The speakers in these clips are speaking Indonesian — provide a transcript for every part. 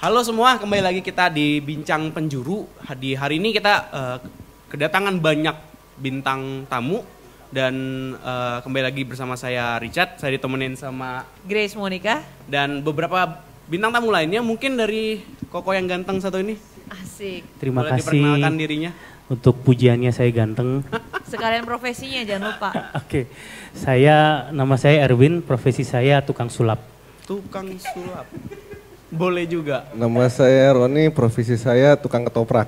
Halo semua, kembali lagi kita di Bincang Penjuru. Di hari ini kita kedatangan banyak bintang tamu. Dan kembali lagi bersama saya Richard, saya ditemenin sama Grace Monica. Dan beberapa bintang tamu lainnya, mungkin dari Koko yang ganteng satu ini. Asik. Terima Boleh kasih diperkenalkan dirinya. untuk pujiannya saya ganteng. Sekalian profesinya jangan lupa. Oke, nama saya Erwin, profesi saya tukang sulap. Tukang sulap. Boleh juga. Nama saya Roni, profesi saya tukang ketoprak.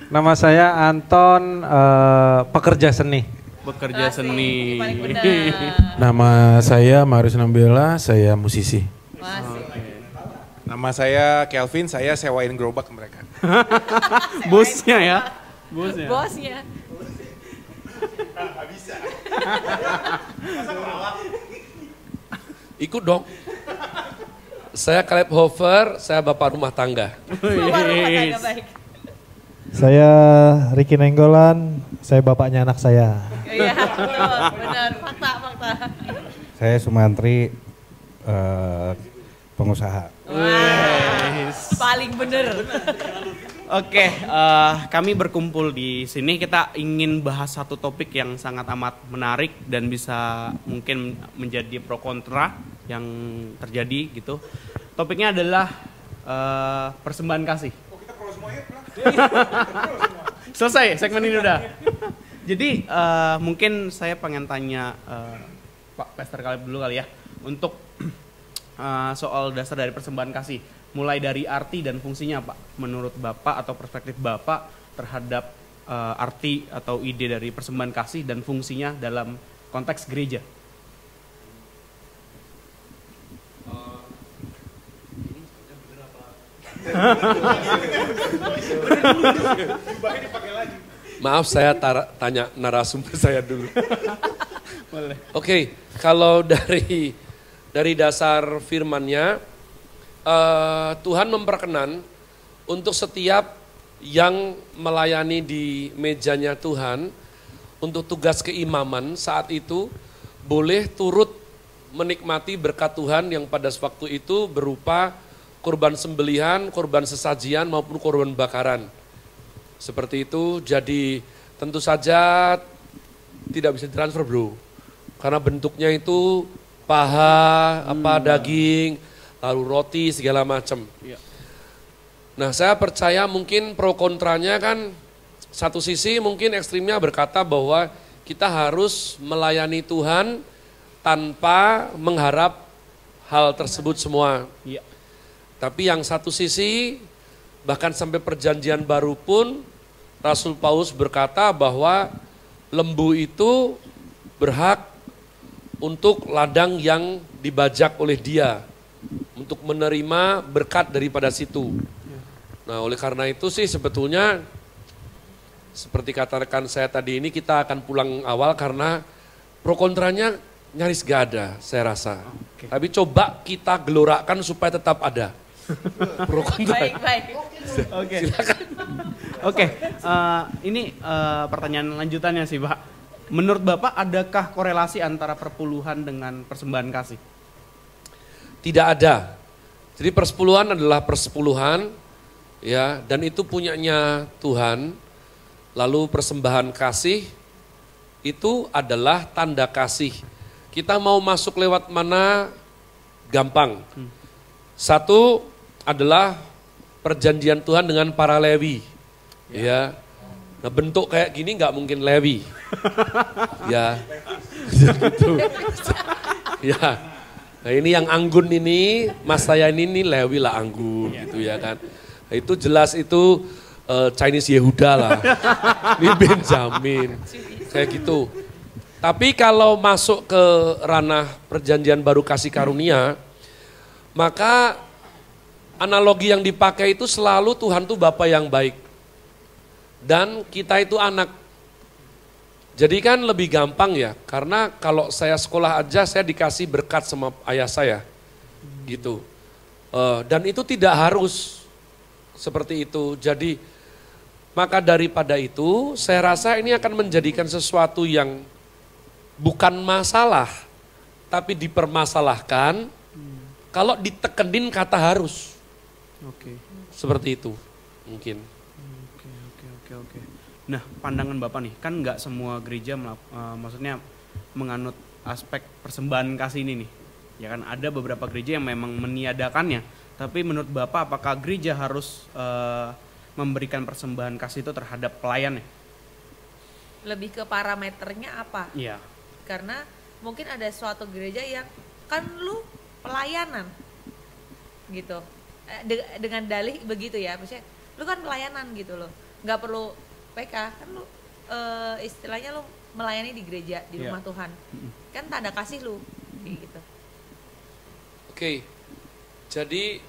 Nama saya Anton, pekerja seni. Bekerja Asik, seni. paling benar. Nama saya Marius Nambela, saya musisi. Asik. Nama saya Kelvin, saya sewain gerobak ke mereka. Bosnya ya. Bosnya. Bosnya. Ikut dong. Saya Caleb Hofer, saya bapak rumah tangga. Bapak rumah tangga baik. Saya Ricky Nenggolan, saya bapaknya anak saya. Iya, betul, benar. Fakta. Saya Sumantri, pengusaha. Wah, paling bener. Oke, kami berkumpul di sini. Kita ingin bahas satu topik yang sangat amat menarik dan bisa mungkin menjadi pro kontra yang terjadi gitu. Topiknya adalah persembahan kasih. Selesai segmen ini udah. Jadi mungkin saya pengen tanya Pak Pastor Caleb dulu kali ya untuk soal dasar dari persembahan kasih. Mulai dari arti dan fungsinya Pak, menurut Bapak atau perspektif Bapak terhadap arti atau ide dari persembahan kasih dan fungsinya dalam konteks gereja. Maaf saya tanya narasumber saya dulu. Oke, kalau dari dasar firman-Nya, Tuhan memperkenan untuk setiap yang melayani di mejanya Tuhan untuk tugas keimaman saat itu boleh turut menikmati berkat Tuhan yang pada waktu itu berupa korban sembelihan, korban sesajian maupun korban bakaran. Seperti itu, jadi tentu saja tidak bisa transfer bro. Karena bentuknya itu paha, daging, lalu roti segala macam. Ya. Nah saya percaya mungkin pro kontranya kan satu sisi mungkin ekstrimnya berkata bahwa kita harus melayani Tuhan tanpa mengharap hal tersebut semua. Iya. Tapi yang satu sisi bahkan sampai perjanjian baru pun Rasul Paulus berkata bahwa lembu itu berhak untuk ladang yang dibajak oleh dia. Untuk menerima berkat daripada situ. Nah oleh karena itu sih sebetulnya seperti kata rekan saya tadi ini kita akan pulang awal karena pro kontranya nyaris gak ada saya rasa. Oke. Tapi coba kita gelorakan supaya tetap ada. Pro kontra. Baik. Oke. Oke, ini pertanyaan lanjutannya sih Pak. Menurut Bapak adakah korelasi antara perpuluhan dengan persembahan kasih? Tidak ada. Jadi persepuluhan adalah persepuluhan ya dan itu punyanya Tuhan. Lalu persembahan kasih itu adalah tanda kasih. Kita mau masuk lewat mana gampang. Satu adalah perjanjian Tuhan dengan para Lewi. Ya. Nah bentuk kayak gini nggak mungkin Lewi. Ya. Gitu. Ya. Nah ini yang anggun ini, mas saya ini Lewi lah anggun gitu ya kan. Nah, itu jelas itu Chinese Yehuda lah. Ini Benjamin, kayak gitu. Tapi kalau masuk ke ranah perjanjian baru kasih karunia, maka analogi yang dipakai itu selalu Tuhan tuh Bapa yang baik. Dan kita itu anak. Jadi kan lebih gampang ya, karena kalau saya sekolah aja saya dikasih berkat sama ayah saya, gitu. Dan itu tidak harus seperti itu. Jadi maka daripada itu saya rasa ini akan menjadikan sesuatu yang bukan masalah, tapi dipermasalahkan kalau ditekenin kata harus. Oke. Seperti itu mungkin. Oke. Nah, pandangan Bapak nih, kan nggak semua gereja maksudnya menganut aspek persembahan kasih ini nih. Ya kan ada beberapa gereja yang memang meniadakannya. Tapi menurut Bapak apakah gereja harus memberikan persembahan kasih itu terhadap pelayannya? Lebih ke parameternya apa? Iya. Karena mungkin ada suatu gereja yang kan lu pelayanan gitu. Dengan dalih begitu ya, maksudnya lu kan pelayanan gitu loh. Nggak perlu PK, kan lu istilahnya lu melayani di gereja, di rumah Tuhan. Kan tanda kasih lu gitu. Oke. Jadi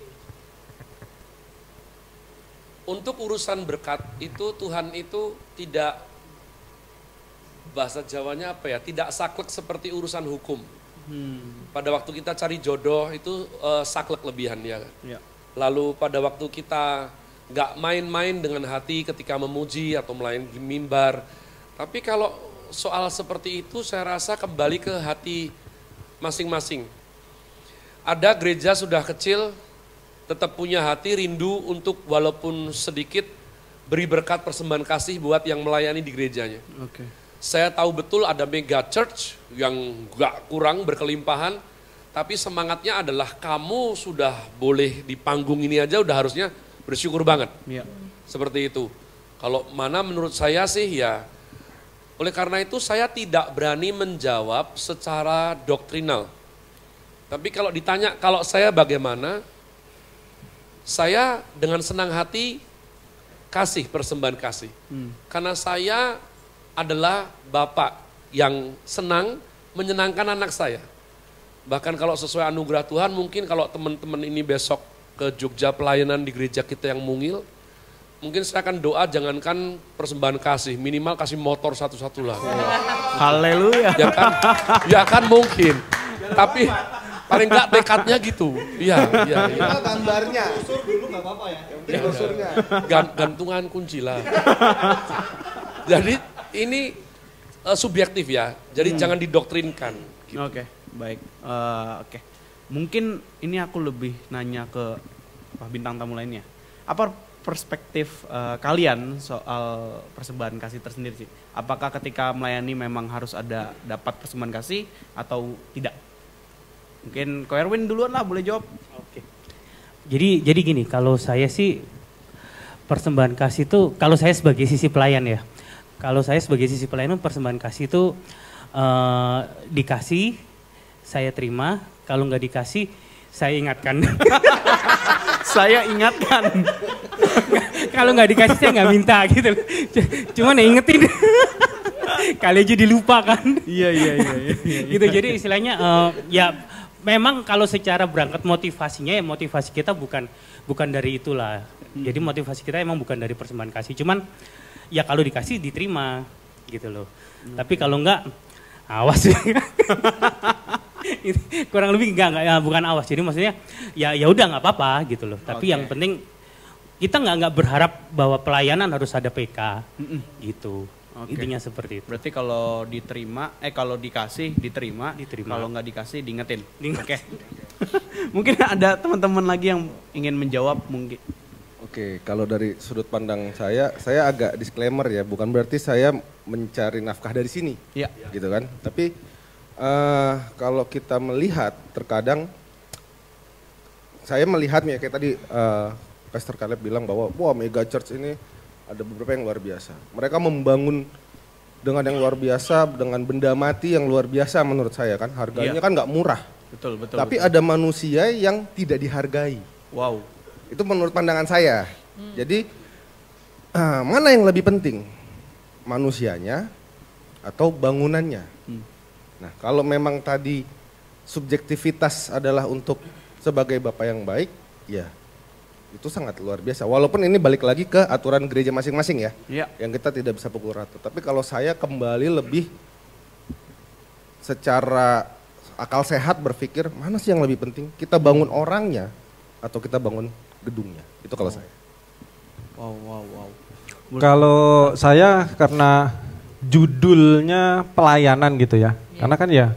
untuk urusan berkat itu Tuhan itu tidak, bahasa Jawanya apa ya, tidak saklek seperti urusan hukum. Pada waktu kita cari jodoh itu saklek lebihan ya. Lalu pada waktu kita nggak main-main dengan hati ketika memuji atau melayani di mimbar. Tapi kalau soal seperti itu saya rasa kembali ke hati masing-masing. Ada gereja sudah kecil tetap punya hati rindu untuk walaupun sedikit beri berkat persembahan kasih buat yang melayani di gerejanya. Saya tahu betul ada mega church yang gak kurang berkelimpahan, tapi semangatnya adalah kamu sudah boleh di panggung ini aja udah harusnya bersyukur banget. Seperti itu. Kalau mana menurut saya sih ya, oleh karena itu saya tidak berani menjawab secara doktrinal. Tapi kalau ditanya kalau saya bagaimana, saya dengan senang hati kasih persembahan kasih. Karena saya adalah bapak yang senang menyenangkan anak saya. Bahkan kalau sesuai anugerah Tuhan, mungkin kalau teman-teman ini besok ke Jogja pelayanan di gereja kita yang mungil, mungkin saya akan doa jangankan persembahan kasih, minimal kasih motor satu-satu lah. Haleluya. Ya kan mungkin. Tapi paling enggak tekadnya gitu. Iya. Gambarnya. Usur dulu enggak apa-apa ya. Yang penting usurnya. Gantungan kunci lah. Jadi ini subjektif ya. Jadi jangan didoktrinkan. Gitu. Oke, baik. Oke. Mungkin ini aku lebih nanya ke bintang tamu lainnya. Apa perspektif kalian soal persembahan kasih tersendiri sih? Apakah ketika melayani memang harus ada dapat persembahan kasih atau tidak? Mungkin Ko Erwin duluan lah, boleh jawab. Oke. Jadi gini, kalau saya sih persembahan kasih itu, kalau saya sebagai sisi pelayan ya, kalau saya sebagai sisi pelayan persembahan kasih itu dikasih, saya terima, kalau nggak dikasih, saya ingatkan. Saya ingatkan. Kalau nggak dikasih saya nggak minta gitu. Cuman ya ingetin. Kali aja dilupa kan. Iya. Gitu, jadi istilahnya ya memang kalau secara berangkat motivasinya ya motivasi kita bukan dari itulah. Jadi motivasi kita emang bukan dari persembahan kasih. Cuman ya kalau dikasih diterima gitu loh. Tapi kalau enggak awas. Kurang lebih enggak ya, bukan awas. Jadi maksudnya ya udah nggak apa-apa gitu loh. Tapi yang penting kita nggak berharap bahwa pelayanan harus ada PK gitu. Intinya seperti itu. Berarti kalau diterima, kalau dikasih diterima. Kalau nggak dikasih diingetin. Oke. Mungkin ada teman-teman lagi yang ingin menjawab mungkin. Oke, kalau dari sudut pandang saya agak disclaimer ya, bukan berarti saya mencari nafkah dari sini, gitu kan. Tapi kalau kita melihat, terkadang saya melihatnya kayak tadi Pastor Caleb bilang bahwa wah mega church ini ada beberapa yang luar biasa. Mereka membangun dengan yang luar biasa, dengan benda mati yang luar biasa menurut saya kan. Harganya kan nggak murah. Betul. Tapi ada manusia yang tidak dihargai. Wow. Itu menurut pandangan saya. Jadi mana yang lebih penting? Manusianya atau bangunannya? Nah kalau memang tadi subjektivitas adalah untuk sebagai bapak yang baik, ya itu sangat luar biasa. Walaupun ini balik lagi ke aturan gereja masing-masing ya, yang kita tidak bisa pukul rata. Tapi kalau saya kembali lebih secara akal sehat berpikir, mana sih yang lebih penting? Kita bangun orangnya atau kita bangun gedungnya? Itu kalau saya. Wow. Kalau saya karena judulnya pelayanan gitu ya. Karena kan ya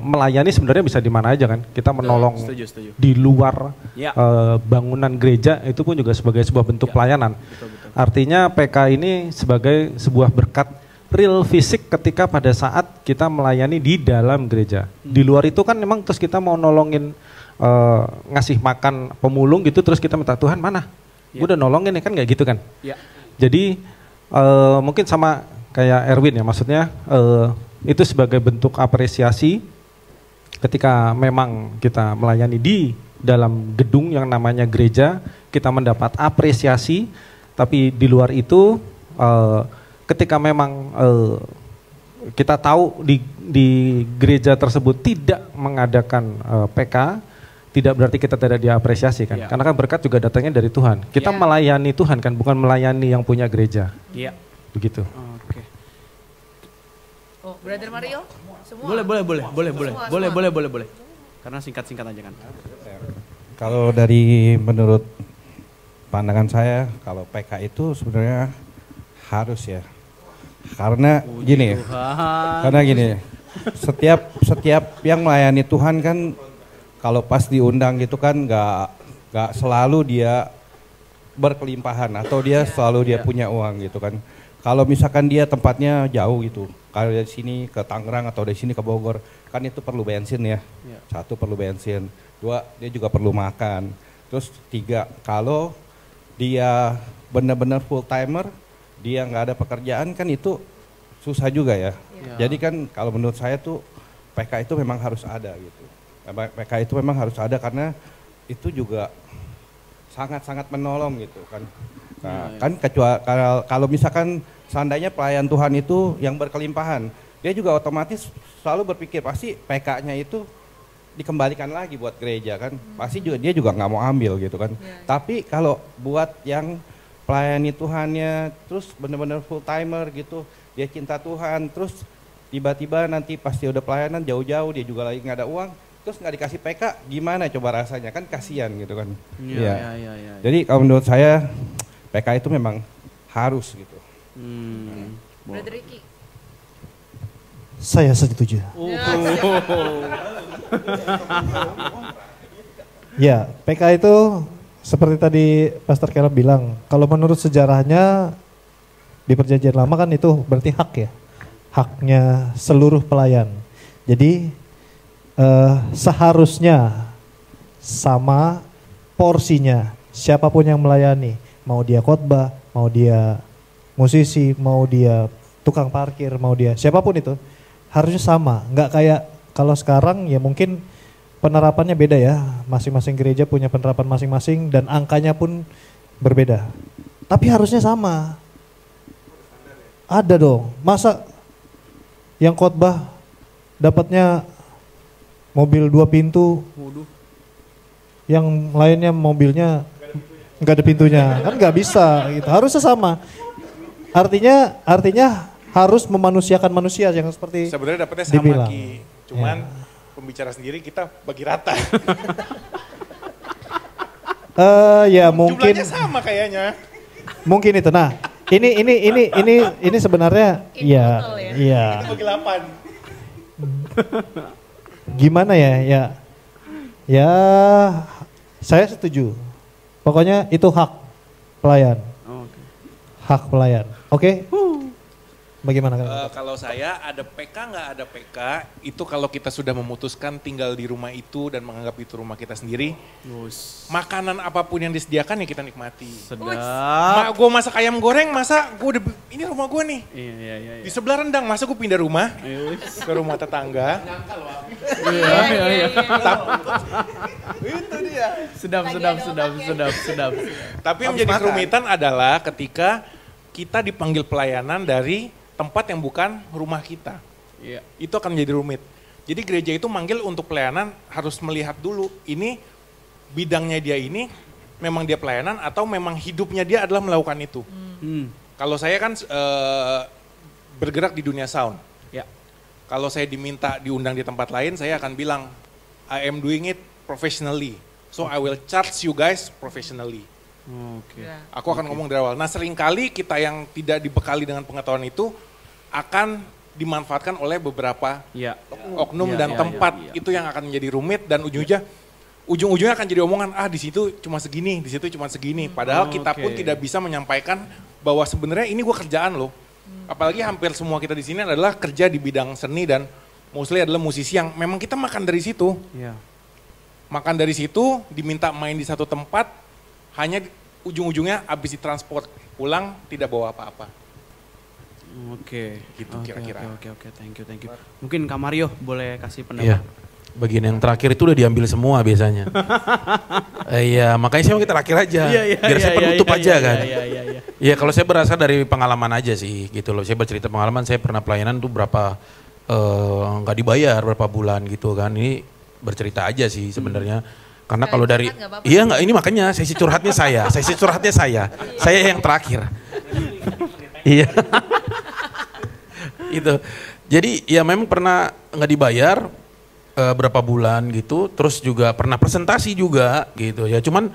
melayani sebenarnya bisa di mana aja kan. Kita menolong Setuju. di luar Ya. bangunan gereja itu pun juga sebagai sebuah bentuk pelayanan. Betul. Artinya PK ini sebagai sebuah berkat real fisik ketika pada saat kita melayani di dalam gereja. Di luar itu kan memang terus kita mau nolongin ngasih makan pemulung gitu, terus kita minta Tuhan mana? Gue udah nolongin ya kan, nggak gitu kan? Ya. Jadi mungkin sama kayak Erwin ya, maksudnya itu sebagai bentuk apresiasi ketika memang kita melayani di dalam gedung yang namanya gereja, kita mendapat apresiasi, tapi di luar itu ketika memang kita tahu di gereja tersebut tidak mengadakan PK, tidak berarti kita tidak diapresiasi kan, karena kan berkat juga datangnya dari Tuhan. Kita melayani Tuhan kan, bukan melayani yang punya gereja. Iya. Begitu. Oke. Oh, Brother Mario? Semua? Boleh. Karena singkat-singkat aja kan. Kalau dari menurut pandangan saya, kalau PK itu sebenarnya harus ya. Karena gini, setiap yang melayani Tuhan kan, kalau pas diundang gitu kan nggak selalu dia berkelimpahan atau dia selalu dia punya uang gitu kan. Kalau misalkan dia tempatnya jauh gitu, kalau dari sini ke Tangerang atau dari sini ke Bogor, kan itu perlu bensin ya. Satu perlu bensin, dua dia juga perlu makan. Terus tiga, kalau dia benar-benar full timer, dia nggak ada pekerjaan kan itu susah juga ya. Jadi kan kalau menurut saya tuh PK itu memang harus ada gitu. PK itu memang harus ada karena itu juga sangat-sangat menolong gitu kan. Nah, kan kecuali kalau misalkan seandainya pelayan Tuhan itu yang berkelimpahan, dia juga otomatis selalu berpikir pasti PK-nya itu dikembalikan lagi buat gereja kan. Pasti juga dia juga nggak mau ambil gitu kan. Tapi kalau buat yang pelayani Tuhannya terus benar-benar full timer gitu, dia cinta Tuhan, terus tiba-tiba nanti pasti udah pelayanan jauh-jauh dia juga lagi nggak ada uang, terus nggak dikasih PK, gimana coba rasanya, kan kasihan gitu kan. Iya. Jadi kalau menurut saya PK itu memang harus gitu. Brother Ricky? Saya setuju. Ya, PK itu seperti tadi Pastor Caleb bilang, kalau menurut sejarahnya di perjanjian lama kan itu berarti hak ya, haknya seluruh pelayan. Jadi seharusnya sama porsinya siapapun yang melayani, mau dia khotbah, mau dia musisi, mau dia tukang parkir, mau dia siapapun itu harusnya sama. Nggak kayak kalau sekarang ya mungkin penerapannya beda ya, masing-masing gereja punya penerapan masing-masing dan angkanya pun berbeda. Tapi harusnya sama. Ada dong, masa yang khotbah dapatnya mobil 2 pintu, yang lainnya mobilnya nggak ada pintunya, kan nggak bisa gitu. Harusnya sama. Artinya harus memanusiakan manusia yang seperti sebenarnya dapatnya sama dibilang. Ki, cuman pembicara sendiri kita bagi rata. Ya mungkin jumlahnya sama kayaknya. Mungkin itu. Nah, ini sebenarnya iya. Kita bagi 8. Gimana ya? Ya saya setuju. Pokoknya itu hak pelayan. Hak pelayan. Oke? Bagaimana? Kalau saya ada PK nggak ada PK, itu kalau kita sudah memutuskan tinggal di rumah itu dan menganggap itu rumah kita sendiri, makanan apapun yang disediakan ya kita nikmati. Sedap. Gue masak ayam goreng, masa gue udah, ini rumah gue nih. Iya. Di sebelah rendang, masa gue pindah rumah ke rumah tetangga. Iya. Itu dia. Sedap. Tapi yang menjadi kerumitan adalah ketika kita dipanggil pelayanan dari tempat yang bukan rumah kita. Iya. Itu akan menjadi rumit. Jadi gereja itu manggil untuk pelayanan harus melihat dulu ini bidangnya dia ini memang dia pelayanan atau memang hidupnya dia adalah melakukan itu. Kalau saya kan bergerak di dunia sound. Ya. Kalau saya diminta diundang di tempat lain, saya akan bilang I am doing it professionally. So I will charge you guys professionally. Aku akan ngomong dari awal. Nah seringkali kita yang tidak dibekali dengan pengetahuan itu akan dimanfaatkan oleh beberapa Iya. oknum Iya, dan iya, tempat. iya, iya. Itu yang akan menjadi rumit dan ujung-ujungnya akan jadi omongan, di situ cuma segini, di situ cuma segini. Padahal kita pun tidak bisa menyampaikan bahwa sebenarnya ini gue kerjaan loh. Apalagi hampir semua kita di sini adalah kerja di bidang seni dan mostly adalah musisi yang memang kita makan dari situ. Iya. Makan dari situ, diminta main di satu tempat, hanya ujung-ujungnya habis ditransport pulang tidak bawa apa-apa. Oke. Gitu Oke, kira-kira. Oke, thank you. Mungkin Kak Mario boleh kasih Iya. pendapat. Bagian yang terakhir itu udah diambil semua biasanya. Iya, makanya saya mau kita terakhir aja. Biar saya penutup aja kan. Iya, kalau saya berasal dari pengalaman aja sih gitu loh. Saya bercerita pengalaman, saya pernah pelayanan tuh berapa nggak dibayar berapa bulan gitu kan. Ini bercerita aja sih sebenarnya. Karena kalau dari iya nggak, ini makanya sesi curhatnya saya yang terakhir. Iya. Itu. Jadi ya memang pernah nggak dibayar berapa bulan gitu, terus juga pernah presentasi juga gitu ya. Cuman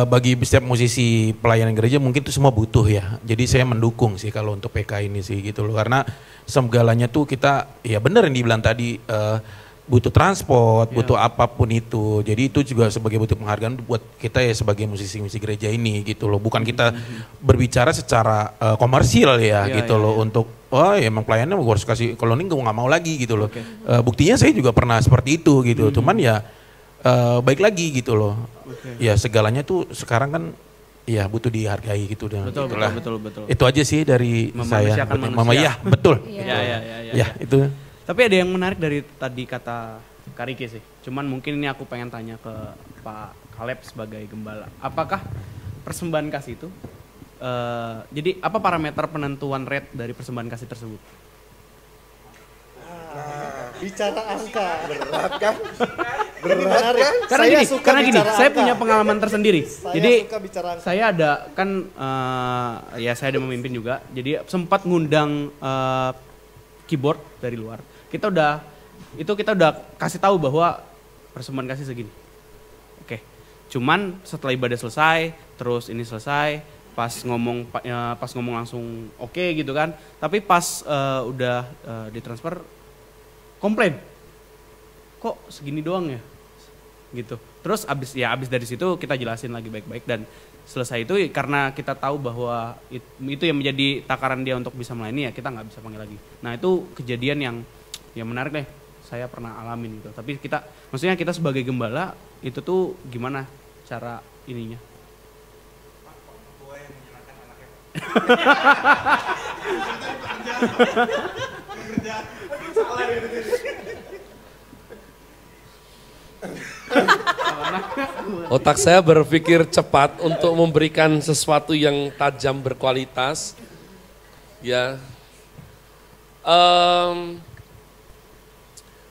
bagi setiap musisi pelayanan gereja mungkin itu semua butuh ya. Jadi saya mendukung sih kalau untuk PK ini sih gitu loh. Karena segalanya tuh kita ya benar yang dibilang tadi butuh transport, butuh apapun itu. Jadi itu juga sebagai butuh penghargaan buat kita ya sebagai musisi-musisi gereja ini gitu loh. Bukan kita berbicara secara komersil ya gitu loh untuk ya emang pelayannya gue harus kasih, kalau ini gue gak mau lagi gitu loh. Buktinya saya juga pernah seperti itu gitu. Cuman ya baik lagi gitu loh. Ya segalanya tuh sekarang kan ya butuh dihargai gitu. Betul. Itu aja sih dari saya. Ya betul. Ya itu. Tapi ada yang menarik dari tadi kata Kak Riki sih. Cuman mungkin ini aku pengen tanya ke Pak Caleb sebagai gembala. Apakah persembahan kasih itu, jadi apa parameter penentuan rate dari persembahan kasih tersebut? Bicara angka. Berat kan? Berat kan? Karena gini, saya punya pengalaman tersendiri. Jadi suka bicara angka. saya ada kan, ya saya ada memimpin juga. Jadi sempat ngundang keyboard dari luar. Kita udah kasih tahu bahwa persembahan kasih segini. Oke. Cuman setelah ibadah selesai, terus ini selesai, pas ngomong langsung oke gitu kan. Tapi pas udah ditransfer komplain. Kok segini doang ya? Gitu. Terus abis dari situ kita jelasin lagi baik-baik dan selesai itu karena kita tahu bahwa itu yang menjadi takaran dia untuk bisa melayani, ya kita nggak bisa panggil lagi. Nah itu kejadian yang menarik deh, saya pernah alamin gitu. Tapi maksudnya kita sebagai gembala itu tuh gimana cara ininya? Otak saya berpikir cepat untuk memberikan sesuatu yang tajam berkualitas. Ya,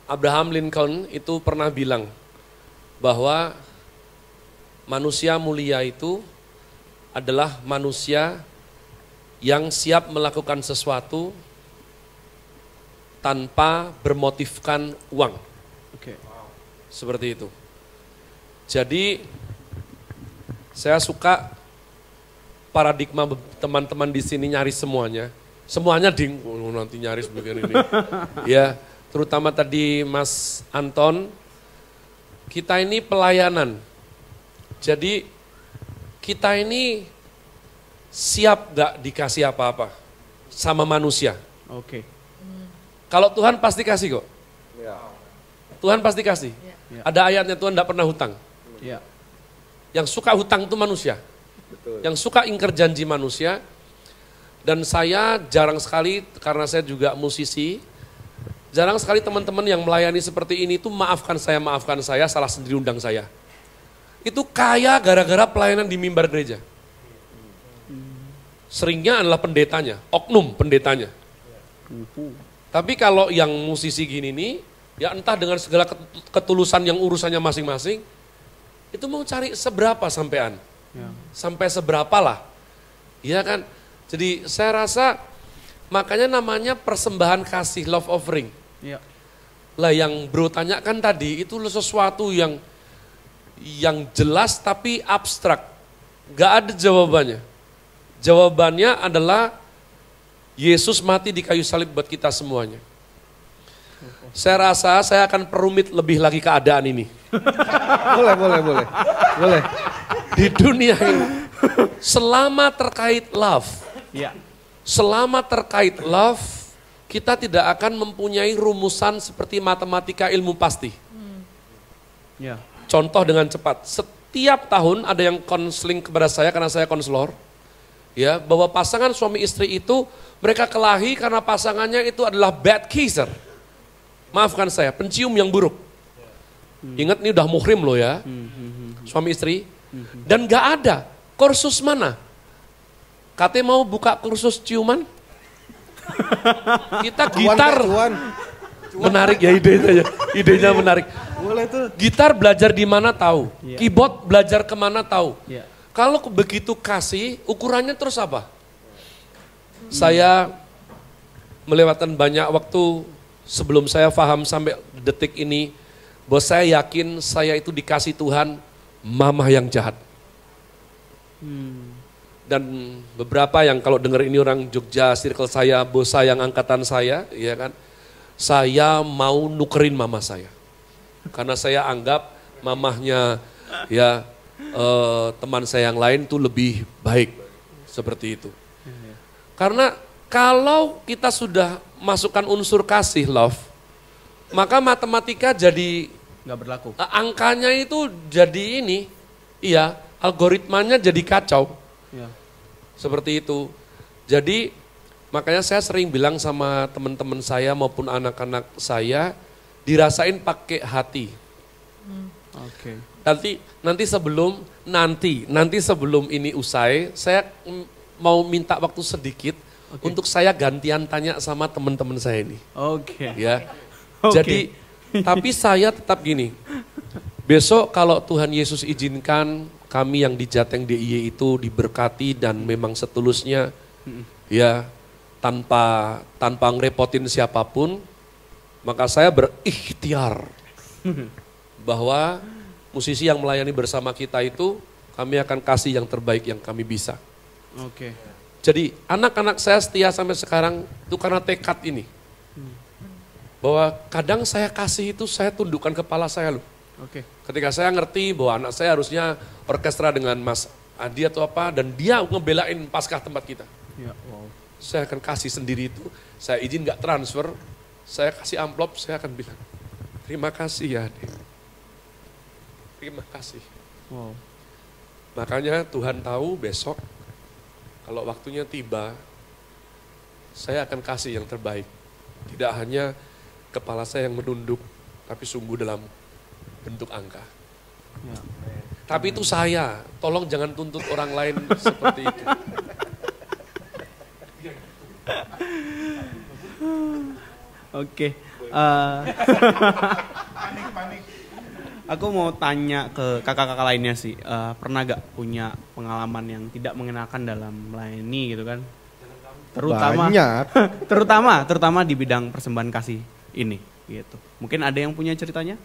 Abraham Lincoln itu pernah bilang bahwa manusia mulia itu adalah manusia yang siap melakukan sesuatu tanpa bermotifkan uang. Oke. Seperti itu. Jadi saya suka paradigma teman-teman di sini nyaris semuanya. Semuanya nanti nyaris begini ini. Ya, terutama tadi Mas Anton, kita ini pelayanan. Jadi kita ini siap gak dikasih apa-apa sama manusia. Oke. Kalau Tuhan pasti kasih kok. Tuhan pasti kasih. Ada ayatnya, Tuhan gak pernah hutang. Yang suka hutang itu manusia. Betul. Yang suka ingkar janji manusia. Dan saya jarang sekali, karena saya juga musisi, jarang sekali teman-teman yang melayani seperti ini itu maafkan saya, salah sendiri undang saya. Itu kaya gara-gara pelayanan di mimbar gereja. Seringnya adalah pendetanya, oknum pendetanya. Tapi kalau yang musisi gini nih, ya entah dengan segala ketulusan yang urusannya masing-masing, itu mau cari seberapa sampean? Sampai seberapa lah. Iya kan? Jadi saya rasa makanya namanya persembahan kasih, love offering. Lah yang bro tanyakan tadi itu sesuatu yang jelas tapi abstrak. Gak ada jawabannya. Jawabannya adalah Yesus mati di kayu salib buat kita semuanya. Saya rasa saya akan perumit lebih lagi keadaan ini. Boleh. Di dunia ini, selama terkait love, kita tidak akan mempunyai rumusan seperti matematika ilmu pasti. Contoh dengan cepat, setiap tahun ada yang konseling kepada saya karena saya konselor, ya, bahwa pasangan suami istri itu mereka kelahi karena pasangannya itu adalah bad kisser. Maafkan saya, pencium yang buruk. Ingat ini udah muhrim loh ya, suami istri. Dan gak ada kursus mana. Katanya mau buka kursus ciuman. Kita gitar. Menarik ya idenya menarik. Gitar belajar di mana tahu. Keyboard belajar kemana tahu. Kalau begitu kasih, ukurannya terus apa? Saya melewatkan banyak waktu sebelum saya paham sampai detik ini, bahwa saya yakin saya itu dikasih Tuhan mamah yang jahat. Dan beberapa yang kalau dengar ini orang Jogja, circle saya, bos saya yang angkatan saya, ya kan, saya mau nukerin mama saya. Karena saya anggap mamahnya ya teman saya yang lain tuh lebih baik, seperti itu. Karena kalau kita sudah masukkan unsur kasih, love, maka matematika jadi nggak berlaku. Angkanya itu jadi ini, iya, algoritmanya jadi kacau. Seperti itu. Jadi makanya saya sering bilang sama teman-teman saya maupun anak-anak saya, dirasain pakai hati. Nanti sebelum ini usai, saya mau minta waktu sedikit untuk saya gantian tanya sama teman-teman saya ini. Ya. Jadi, tapi saya tetap gini. Besok kalau Tuhan Yesus izinkan kami yang di Jateng DIY itu diberkati dan memang setulusnya, ya tanpa ngerepotin siapapun, maka saya berikhtiar bahwa musisi yang melayani bersama kita itu kami akan kasih yang terbaik yang kami bisa. Jadi anak-anak saya setia sampai sekarang itu karena tekad ini. Bahwa kadang saya kasih itu saya tundukkan kepala saya loh. Ketika saya ngerti bahwa anak saya harusnya orkestra dengan Mas Adi atau apa, dan dia ngebelain Paskah tempat kita. Saya akan kasih sendiri itu, saya izin gak transfer, saya kasih amplop, saya akan bilang, terima kasih ya Adi. Terima kasih. Makanya Tuhan tahu besok, kalau waktunya tiba, saya akan kasih yang terbaik. Tidak hanya kepala saya yang menunduk, tapi sungguh dalam bentuk angka. Tapi itu saya, tolong jangan tuntut orang lain seperti itu. Aku mau tanya ke kakak-kakak lainnya sih, pernah gak punya pengalaman yang tidak mengenakan dalam melayani gitu kan? Terutama di bidang persembahan kasih ini gitu. Mungkin ada yang punya ceritanya?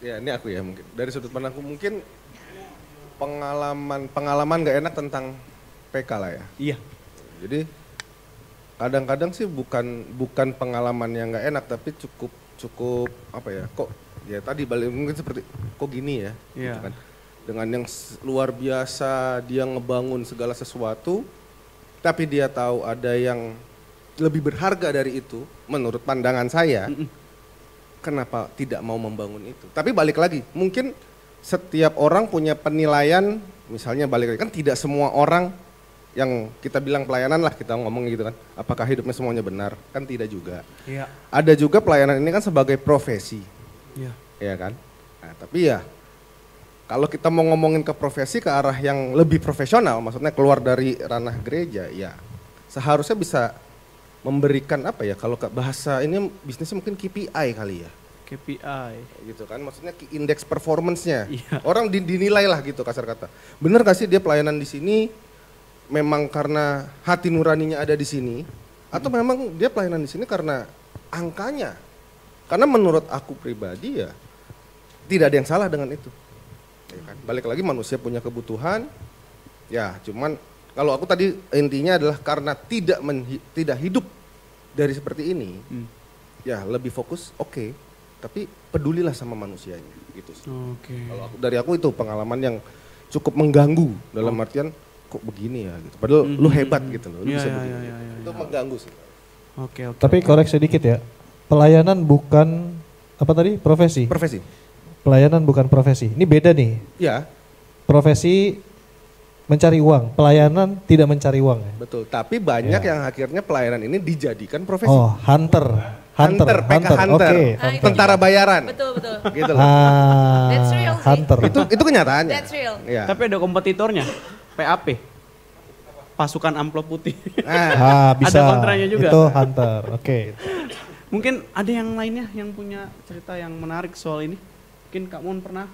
Ya ini aku ya mungkin. Dari sudut pandangku mungkin pengalaman gak enak tentang PK lah ya. Iya. Jadi kadang-kadang sih bukan pengalaman yang gak enak, tapi cukup apa ya, kok ya tadi balik mungkin seperti kok gini ya, gitu kan. Dengan yang luar biasa dia ngebangun segala sesuatu, tapi dia tahu ada yang lebih berharga dari itu menurut pandangan saya. Kenapa tidak mau membangun itu? Tapi balik lagi, mungkin setiap orang punya penilaian, misalnya balik lagi, kan tidak semua orang yang kita bilang pelayanan lah, kita ngomong gitu kan, apakah hidupnya semuanya benar? Kan tidak juga. Ada juga pelayanan ini kan sebagai profesi, ya kan? Nah, tapi ya, kalau kita mau ngomongin ke profesi, ke arah yang lebih profesional, maksudnya keluar dari ranah gereja, ya seharusnya bisa memberikan apa ya, kalau bahasa ini bisnisnya mungkin KPI kali ya. KPI. Gitu kan, maksudnya indeks performance-nya. Orang dinilai lah gitu kasar kata. Bener gak sih dia pelayanan di sini memang karena hati nuraninya ada di sini, atau memang dia pelayanan di sini karena angkanya? Karena menurut aku pribadi ya tidak ada yang salah dengan itu. Ya kan? Balik lagi manusia punya kebutuhan, ya cuman Kalau aku tadi intinya adalah karena tidak hidup dari seperti ini, ya lebih fokus tapi pedulilah sama manusianya gitu sih. Kalau dari aku itu pengalaman yang cukup mengganggu dalam artian kok begini ya gitu. Padahal lu hebat gitu loh, lu bisa begini. Itu mengganggu sih. Tapi koreksi sedikit ya, pelayanan bukan apa tadi profesi? Profesi. Pelayanan bukan profesi. Ini beda nih. Ya. Profesi mencari uang, pelayanan tidak mencari uang ya. Betul, tapi banyak yang akhirnya pelayanan ini dijadikan profesi. Oh, hunter. Okay. Tentara bayaran. Betul. Gitu loh. That's real sih. Hunter. Itu kenyataannya. That's real. Ya. Tapi ada kompetitornya, PAP. Pasukan amplop putih. Bisa. Ada kontranya juga. Itu hunter. Oke. Mungkin ada yang lainnya yang punya cerita yang menarik soal ini. Mungkin Kak Mon pernah?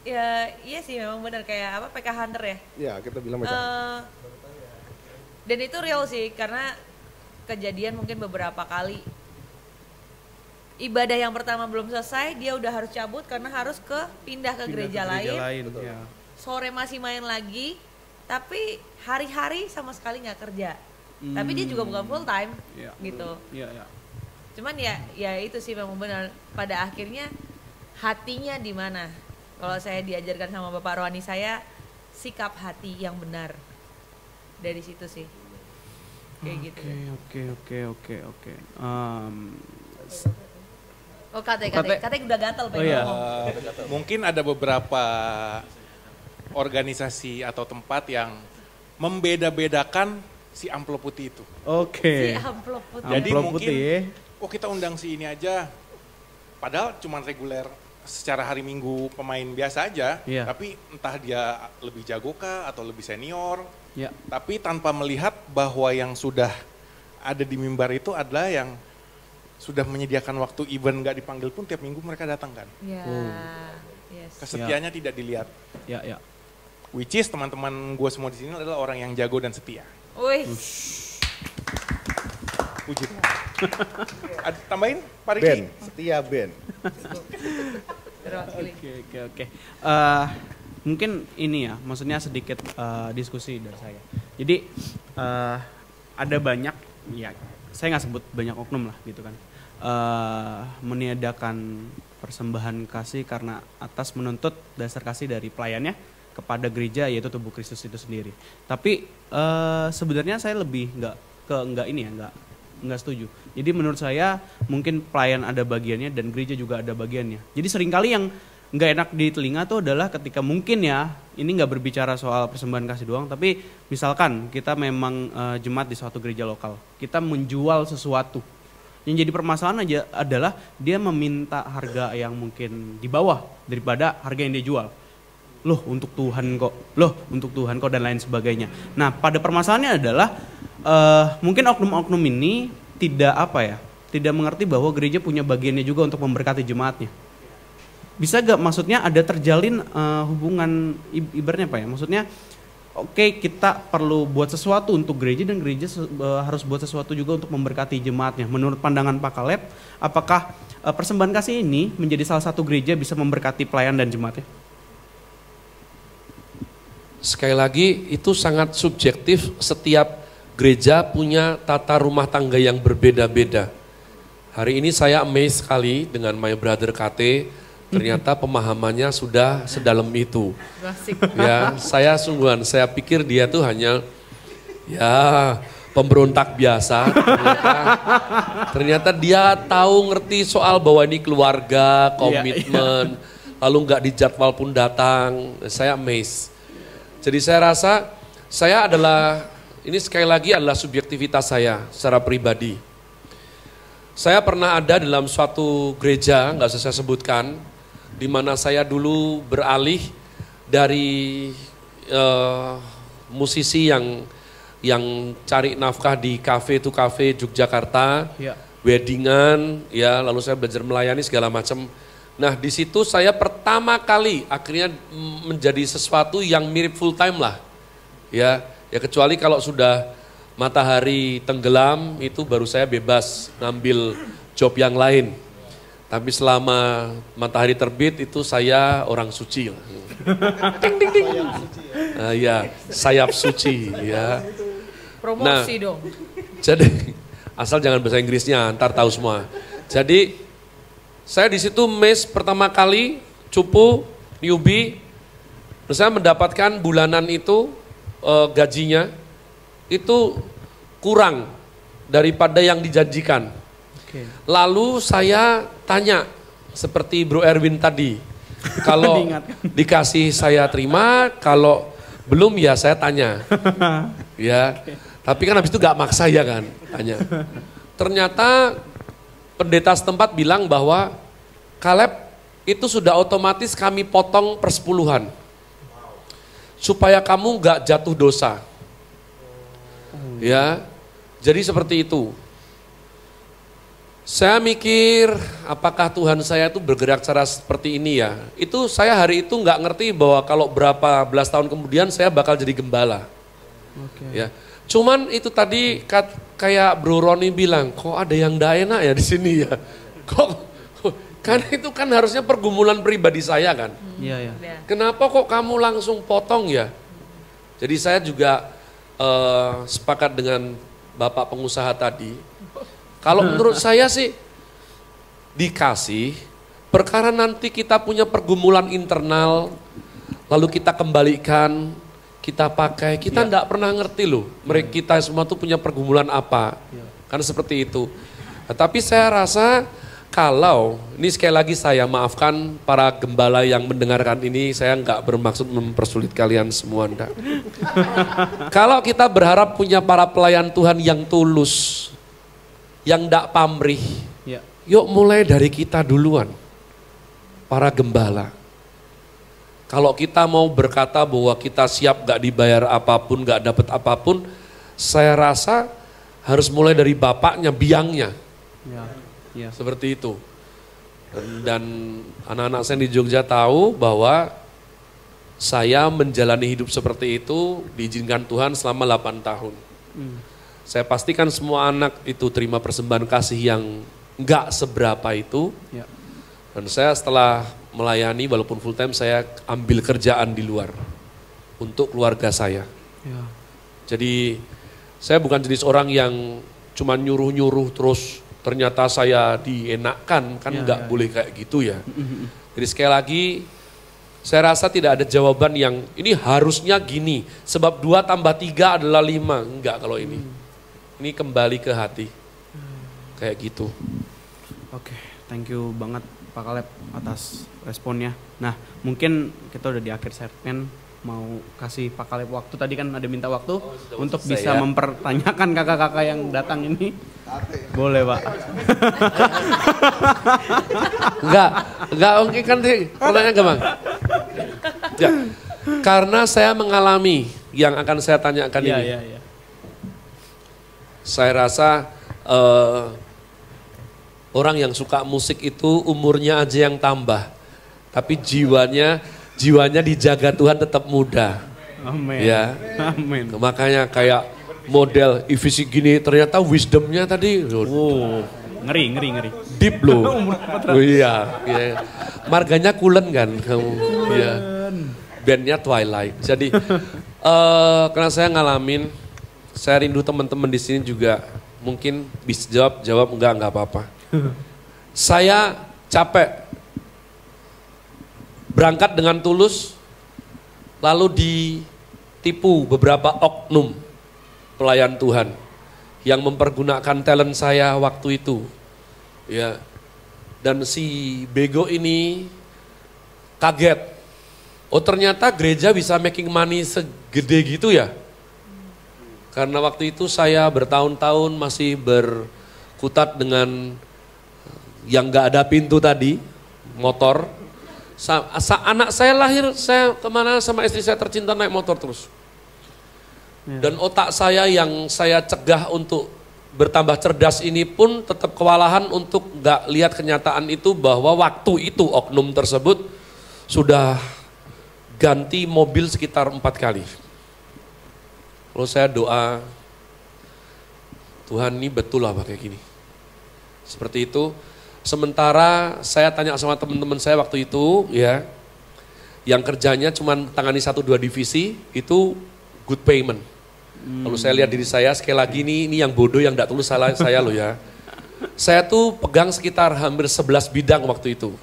Ya, iya sih memang benar kayak apa PK Hunter ya. Iya, kita bilang macam. Dan itu real sih karena kejadian mungkin beberapa kali. Ibadah yang pertama belum selesai, dia udah harus cabut karena harus pindah ke gereja lain. Ya. Sore masih main lagi, tapi hari-hari sama sekali nggak kerja. Tapi dia juga bukan full time, gitu. Iya. Cuman ya itu sih memang benar. Pada akhirnya hatinya di mana? Kalau saya diajarkan sama Bapak Rohani saya, sikap hati yang benar. Dari situ sih. Kayak gitu. Oke. Katanya udah gatel pengen ngomong. Mungkin ada beberapa organisasi atau tempat yang membeda-bedakan si amplop putih itu. Si amplop putih. Jadi mungkin, kita undang si ini aja. Padahal cuma reguler secara hari Minggu pemain biasa aja, tapi entah dia lebih jago kah atau lebih senior, tapi tanpa melihat bahwa yang sudah ada di mimbar itu adalah yang sudah menyediakan waktu event gak dipanggil pun tiap minggu mereka datang kan. Kesetiaannya tidak dilihat. Which is teman-teman gue semua di sini adalah orang yang jago dan setia. Puji. Tambahin Pak Riki? Ben, setia Ben. Oke. Mungkin ini ya, maksudnya sedikit diskusi dari saya. Jadi ada banyak, ya saya nggak sebut banyak oknum lah gitu kan, meniadakan persembahan kasih karena atas menuntut dasar kasih dari pelayannya kepada gereja yaitu tubuh Kristus itu sendiri. Tapi sebenarnya saya lebih nggak setuju. Jadi menurut saya mungkin pelayan ada bagiannya dan gereja juga ada bagiannya. Jadi seringkali yang nggak enak di telinga tuh adalah ketika mungkin ya ini nggak berbicara soal persembahan kasih doang, tapi misalkan kita memang jemaat di suatu gereja lokal, kita menjual sesuatu. Yang jadi permasalahan aja adalah dia meminta harga yang mungkin di bawah daripada harga yang dia jual. Loh untuk Tuhan kok dan lain sebagainya. Nah pada permasalahannya adalah mungkin oknum-oknum ini tidak mengerti bahwa gereja punya bagiannya juga untuk memberkati jemaatnya. Bisa gak maksudnya ada terjalin hubungan ibaratnya apa ya? Maksudnya kita perlu buat sesuatu untuk gereja dan gereja harus buat sesuatu juga untuk memberkati jemaatnya. Menurut pandangan Pak Kaleb, apakah persembahan kasih ini menjadi salah satu gereja bisa memberkati pelayan dan jemaatnya? Sekali lagi itu sangat subjektif, setiap gereja punya tata rumah tangga yang berbeda-beda. Hari ini saya amazed sekali dengan my brother KT, ternyata pemahamannya sudah sedalam itu. Ya, saya pikir dia tuh hanya pemberontak biasa. Ternyata dia tahu ngerti soal bahwa ini keluarga, komitmen, lalu nggak dijadwal pun datang. Saya amazed. Jadi saya rasa ini sekali lagi adalah subjektivitas saya secara pribadi. Saya pernah ada dalam suatu gereja, nggak usah saya sebutkan, di mana saya dulu beralih dari musisi yang cari nafkah di cafe to cafe Yogyakarta, weddingan, lalu saya belajar melayani segala macam. Nah di situ saya pertama kali akhirnya menjadi sesuatu yang mirip full time lah, ya kecuali kalau sudah matahari tenggelam itu baru saya bebas ngambil job yang lain. Tapi selama matahari terbit itu saya orang suci lah. Ding ding ding. Ya, sayap suci ya. Promosi dong. Jadi asal jangan bahasa Inggrisnya, ntar tahu semua. Jadi saya di situ mes pertama kali, cupu, newbie, terus saya mendapatkan bulanan itu gajinya itu kurang daripada yang dijanjikan. Lalu saya tanya seperti Bro Erwin tadi, kalau dikasih saya terima, kalau belum ya saya tanya. Ya, tapi kan habis itu gak maksa ya kan, tanya. Ternyata pendeta setempat bilang bahwa Caleb itu sudah otomatis kami potong persepuluhan. Supaya kamu gak jatuh dosa. Ya, jadi seperti itu. Saya mikir apakah Tuhan saya itu bergerak cara seperti ini ya. Itu saya hari itu gak ngerti bahwa kalau berapa belas tahun kemudian saya bakal jadi gembala. Ya. Cuman itu tadi kayak Bro Roni bilang, kok ada yang gak enak ya di sini ya. Kan itu kan harusnya pergumulan pribadi saya kan. Iya. Kenapa kok kamu langsung potong ya? Jadi saya juga sepakat dengan Bapak pengusaha tadi. Kalau menurut saya sih dikasih, perkara nanti kita punya pergumulan internal, lalu kita kembalikan, kita pakai, kita enggak pernah ngerti loh. Mereka kita semua tuh punya pergumulan apa. Kan seperti itu. Nah, tapi saya rasa kalau, ini sekali lagi saya maafkan para gembala yang mendengarkan ini, saya enggak bermaksud mempersulit kalian semua, enggak. Kalau kita berharap punya para pelayan Tuhan yang tulus, yang enggak pamrih, yuk mulai dari kita duluan, para gembala. Kalau kita mau berkata bahwa kita siap gak dibayar apapun, gak dapat apapun, saya rasa harus mulai dari bapaknya, biangnya. Ya. Seperti itu. Dan anak-anak saya di Jogja tahu bahwa saya menjalani hidup seperti itu diizinkan Tuhan selama 8 tahun. Saya pastikan semua anak itu terima persembahan kasih yang gak seberapa itu. Dan saya setelah melayani walaupun full time saya ambil kerjaan di luar untuk keluarga saya. Jadi saya bukan jenis orang yang cuma nyuruh-nyuruh terus ternyata saya dienakkan, kan nggak boleh kayak gitu ya. Jadi sekali lagi saya rasa tidak ada jawaban yang ini harusnya gini sebab 2 tambah 3 adalah 5, enggak kalau ini. Ini kembali ke hati. Kayak gitu. Oke, thank you banget Pak Caleb atas responnya. Nah, mungkin kita udah di akhir segmen, mau kasih Pak Caleb waktu. Tadi kan ada minta waktu untuk bisa mempertanyakan kakak-kakak yang datang ini. Boleh Pak. Enggak oke kan pertanyaan gampang. Ya, karena saya mengalami yang akan saya tanyakan ini. Iya. Saya rasa orang yang suka musik itu umurnya aja yang tambah. Tapi jiwanya dijaga Tuhan tetap muda. Amin. Ya. Amin. Makanya kayak model EVC gini ternyata wisdomnya tadi. Ngeri. Deep loh. Iya. Marganya Kulen kan kamu. Iya. Bandnya Twilight. Jadi karena saya ngalamin, saya rindu teman-teman di sini juga mungkin bisa jawab enggak apa-apa. Saya capek berangkat dengan tulus, lalu ditipu beberapa oknum pelayan Tuhan yang mempergunakan talent saya waktu itu. Ya. Dan si bego ini kaget. Oh ternyata gereja bisa making money segede gitu ya. Karena waktu itu saya bertahun-tahun masih berkutat dengan yang gak ada pintu tadi, motor. Anak saya lahir, saya kemana sama istri saya tercinta naik motor terus. Dan otak saya yang saya cegah untuk bertambah cerdas ini pun tetap kewalahan untuk gak lihat kenyataan itu bahwa waktu itu oknum tersebut sudah ganti mobil sekitar 4 kali. Lalu saya doa, Tuhan ini betul lah kayak gini. Seperti itu. Sementara saya tanya sama teman-teman saya waktu itu ya, yang kerjanya cuma tangani 1-2 divisi, itu good payment. Lalu saya lihat diri saya, sekali lagi ini yang bodoh yang tidak tulus saya loh ya. Saya tuh pegang sekitar hampir 11 bidang waktu itu.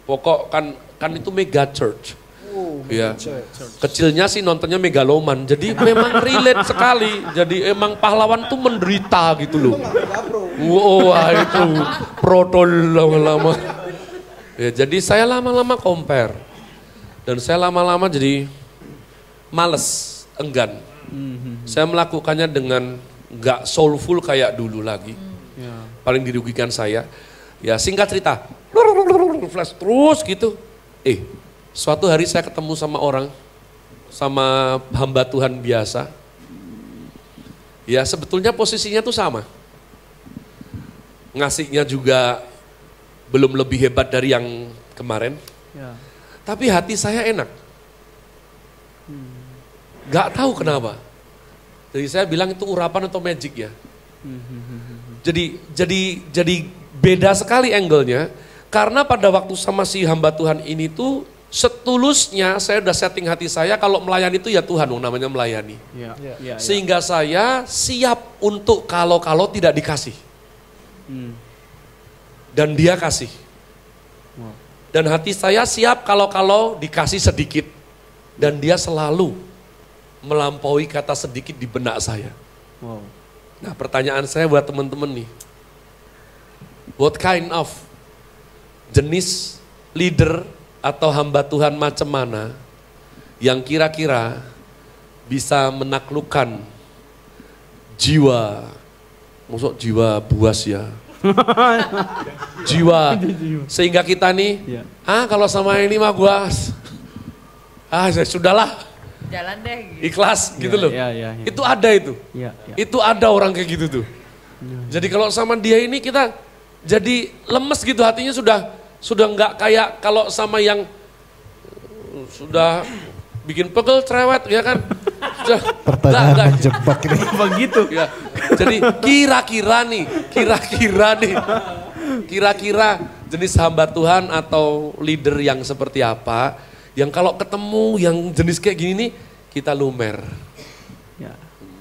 Pokok kan itu mega church. Ya. Kecilnya sih nontonnya megaloman, jadi memang relate sekali. Jadi emang pahlawan tuh menderita gitu loh. Wah itu protol lama-lama. Ya, jadi saya lama-lama compare. Dan saya lama-lama jadi males, enggan. Saya melakukannya dengan nggak soulful kayak dulu lagi. Paling dirugikan saya. Ya singkat cerita, flash terus gitu. Suatu hari saya ketemu sama orang, sama hamba Tuhan biasa. Ya sebetulnya posisinya tuh sama. Ngasihnya juga belum lebih hebat dari yang kemarin. Ya. Tapi hati saya enak. Gak tahu kenapa. Jadi saya bilang itu urapan atau magic ya. Jadi beda sekali angle-nya. Karena pada waktu sama si hamba Tuhan ini tuh setulusnya saya udah setting hati saya kalau melayani itu ya Tuhan namanya melayani. Sehingga saya siap untuk kalau tidak dikasih. Dan dia kasih. Dan hati saya siap kalau dikasih sedikit. Dan dia selalu melampaui kata sedikit di benak saya. Nah pertanyaan saya buat teman-teman nih. What kind of jenis leader atau hamba Tuhan macam mana yang kira-kira bisa menaklukkan jiwa, maksud jiwa buas ya. Jiwa sehingga kita nih kalau sama ini mah gua sudahlah jalan deh gitu. Ikhlas gitu loh. Itu ada itu. Itu ada orang kayak gitu tuh. Jadi kalau sama dia ini kita jadi lemes gitu, hatinya sudah nggak kayak kalau sama yang sudah bikin pegel cerewet ya kan. Pertanyaan menjebak ini. Begitu. Ya. Jadi kira-kira jenis hamba Tuhan atau leader yang seperti apa yang kalau ketemu yang jenis kayak gini nih kita lumer.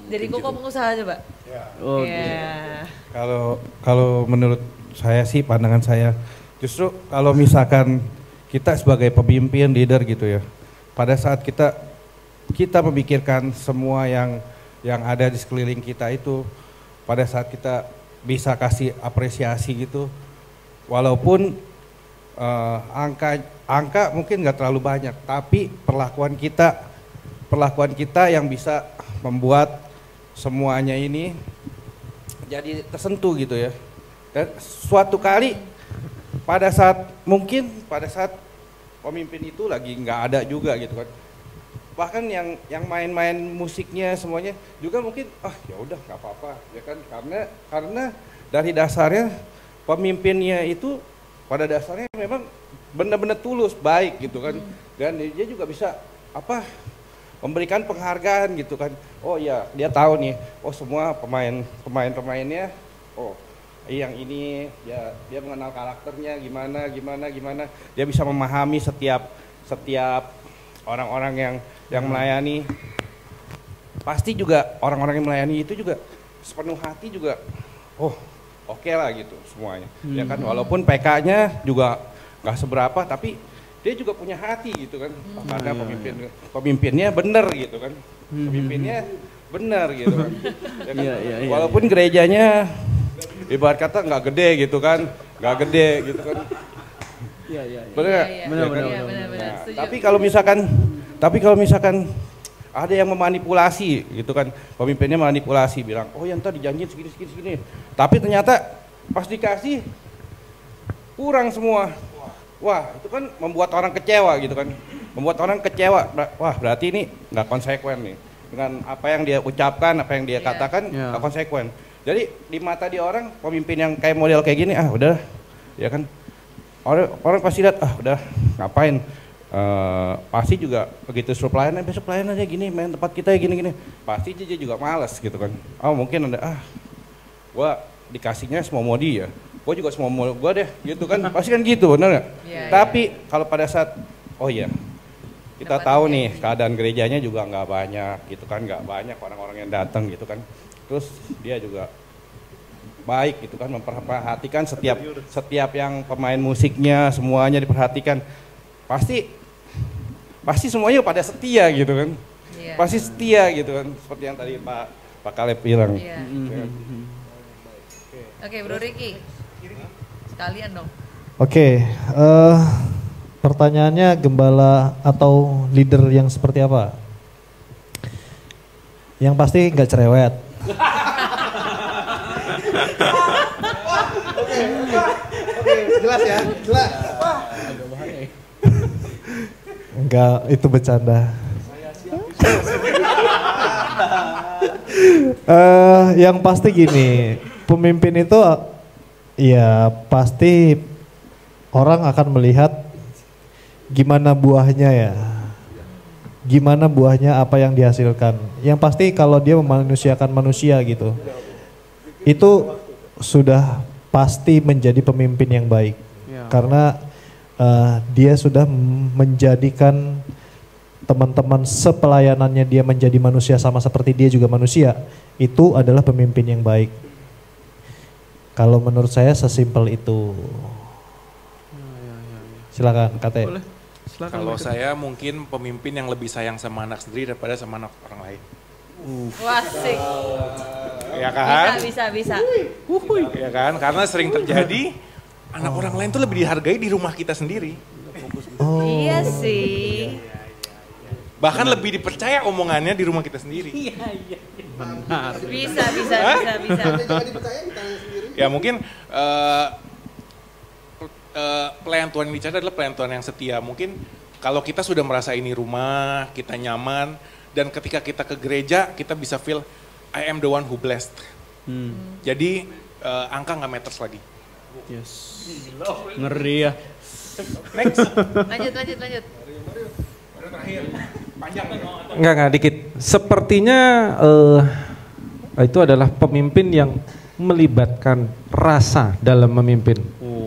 Jadi kok pengusaha coba? Kalau menurut saya sih, pandangan saya justru kalau misalkan kita sebagai pemimpin leader gitu ya, pada saat kita memikirkan semua yang ada di sekeliling kita itu, pada saat kita bisa kasih apresiasi gitu, walaupun angka mungkin nggak terlalu banyak, tapi perlakuan kita yang bisa membuat semuanya ini jadi tersentuh gitu ya. Dan suatu kali pada saat pemimpin itu lagi nggak ada juga gitu kan, bahkan yang main-main musiknya semuanya juga mungkin ya udah nggak apa-apa ya kan, karena dari dasarnya pemimpinnya itu pada dasarnya memang benar-benar tulus baik gitu kan, dan dia juga bisa memberikan penghargaan gitu kan. Oh ya dia tahu nih, semua pemainnya yang ini ya dia mengenal karakternya gimana, dia bisa memahami setiap orang-orang yang melayani. Pasti juga orang-orang yang melayani itu juga sepenuh hati juga oke lah gitu semuanya. Ya kan, walaupun PK-nya juga nggak seberapa, tapi dia juga punya hati gitu kan. Karena pemimpinnya benar gitu kan. Pemimpinnya benar gitu kan. Ya kan? Walaupun gerejanya ibarat kata nggak gede gitu kan, gitu kan. Benar. Tapi kalau misalkan ada yang memanipulasi gitu kan, pemimpinnya manipulasi bilang, yang tadi dijanjiin segini, tapi ternyata pas dikasih kurang semua. Wah itu kan membuat orang kecewa gitu kan, wah berarti ini nggak konsekuen nih dengan apa yang dia ucapkan, apa yang dia katakan nggak konsekuen. Jadi di mata dia orang, pemimpin yang kayak model kayak gini, udah, ya kan, orang pasti lihat, udah ngapain, pasti juga begitu suruh pelayanan, besok pelayanan aja gini, main tempat kita ya gini, pasti dia juga malas gitu kan. Mungkin ada, gua dikasihnya semua mau dia, gua juga semua mau gua deh, gitu kan, pasti kan gitu, bener nggak? Tapi kalau pada saat, kita tahu nih keadaan gerejanya juga nggak banyak gitu kan, nggak banyak orang-orang yang datang gitu kan. Terus dia juga baik gitu kan, memperhatikan setiap yang pemain musiknya semuanya diperhatikan. Pasti semuanya pada setia gitu kan. Iya. Pasti setia gitu kan, seperti yang tadi Pak Kaleb bilang. Iya. Oke, Bro Ricky. Sekalian dong. Oke, pertanyaannya gembala atau leader yang seperti apa? Yang pasti nggak cerewet. Oke, jelas ya, jelas. Enggak, itu bercanda. Yang pasti gini, pemimpin itu ya pasti orang akan melihat gimana buahnya ya. Gimana buahnya apa yang dihasilkan. Yang pasti kalau dia memanusiakan manusia gitu. Itu sudah pasti menjadi pemimpin yang baik. Karena dia sudah menjadikan teman-teman sepelayanannya dia menjadi manusia sama seperti dia juga manusia. Itu adalah pemimpin yang baik. Kalau menurut saya sesimpel itu. Silakan, Kate. Kalau saya mungkin pemimpin yang lebih sayang sama anak sendiri daripada sama anak orang lain. Wasik. Ya kan? Bisa. Ya kan? Karena sering terjadi anak orang lain tuh lebih dihargai di rumah kita sendiri. Iya sih. Bahkan lebih dipercaya omongannya di rumah kita sendiri. Iya. Benar. Bisa. Ya mungkin pelayan Tuhan yang dicari adalah pelayan Tuhan yang setia. Mungkin kalau kita sudah merasa ini rumah, kita nyaman, dan ketika kita ke gereja, kita bisa feel I am the one who blessed. Jadi angka nggak matters lagi. Yes. Ngeri ya. Next. Lanjut. Baru terakhir. Panjang. Enggak dikit. Sepertinya itu adalah pemimpin yang melibatkan rasa dalam memimpin.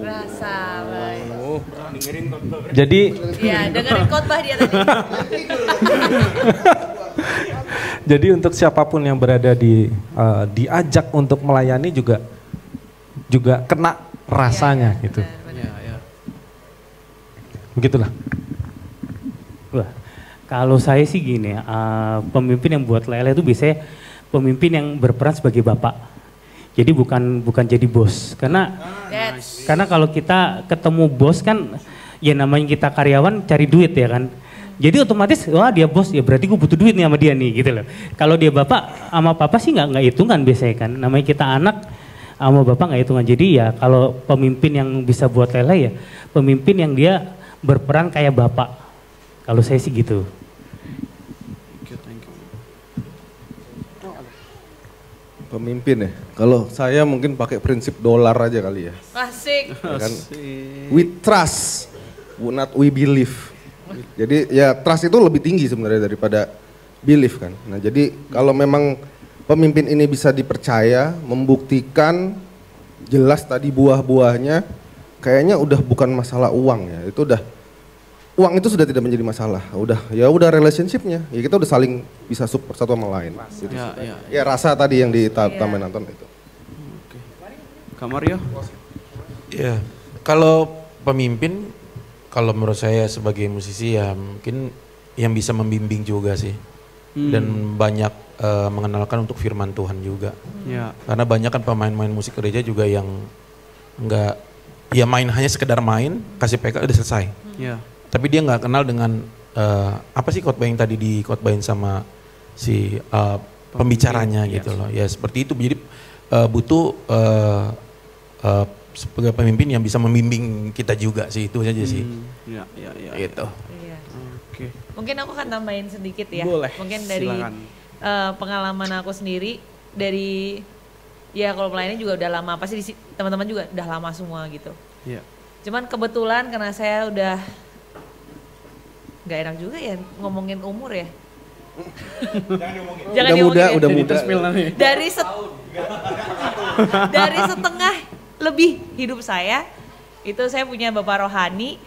Rasa, baik. Jadi ya, dengerin khotbah dia tadi. Jadi untuk siapapun yang berada diajak untuk melayani juga kena rasanya gitu. Ya. Begitulah. Wah, kalau saya sih gini, pemimpin yang buat lele itu biasanya pemimpin yang berperan sebagai bapak. Jadi bukan jadi bos. Karena kalau kita ketemu bos kan, ya namanya kita karyawan cari duit ya kan. Jadi otomatis, wah dia bos ya berarti gue butuh duit nih sama dia nih gitu loh. Kalau dia bapak sama papa sih nggak hitungan biasanya kan. Namanya kita anak sama bapak nggak hitungan. Jadi ya kalau pemimpin yang bisa buat lele ya pemimpin yang dia berperan kayak bapak. Kalau saya sih gitu. Pemimpin ya. Kalau saya mungkin pakai prinsip dolar aja kali ya. Asik. Ya kan? We trust, not we believe. Jadi ya trust itu lebih tinggi sebenarnya daripada belief kan. Nah jadi kalau memang pemimpin ini bisa dipercaya, membuktikan jelas tadi buah-buahnya, kayaknya udah bukan masalah uang ya. Itu uang itu sudah tidak menjadi masalah. Udah relationship-nya. Ya kita udah saling bisa support satu sama lain. Gitu. Ya rasa tadi yang ditambahin Anton itu. Oke. Kak Mario? Ya, kalau pemimpin, kalau menurut saya sebagai musisi ya mungkin yang bisa membimbing juga sih. Dan banyak mengenalkan untuk firman Tuhan juga. Karena banyak kan pemain-pemain musik gereja juga yang enggak, ya main hanya sekedar main, kasih PK udah selesai. Tapi dia nggak kenal dengan apa sih khotbah yang tadi dikhotbahin sama si pembicaranya gitu loh. Ya seperti itu. Jadi butuh sebagai pemimpin yang bisa membimbing kita juga sih, itu saja sih. Gitu. Oke. Mungkin aku akan tambahin sedikit ya. Boleh. Mungkin dari pengalaman aku sendiri, dari ya kalau melayani juga udah lama, pasti teman-teman juga udah lama semua gitu. Cuman kebetulan karena saya udah nggak enak juga ya ngomongin umur ya. Jangan diomongin. Udah muda. Dari setengah lebih hidup saya, itu saya punya bapak rohani.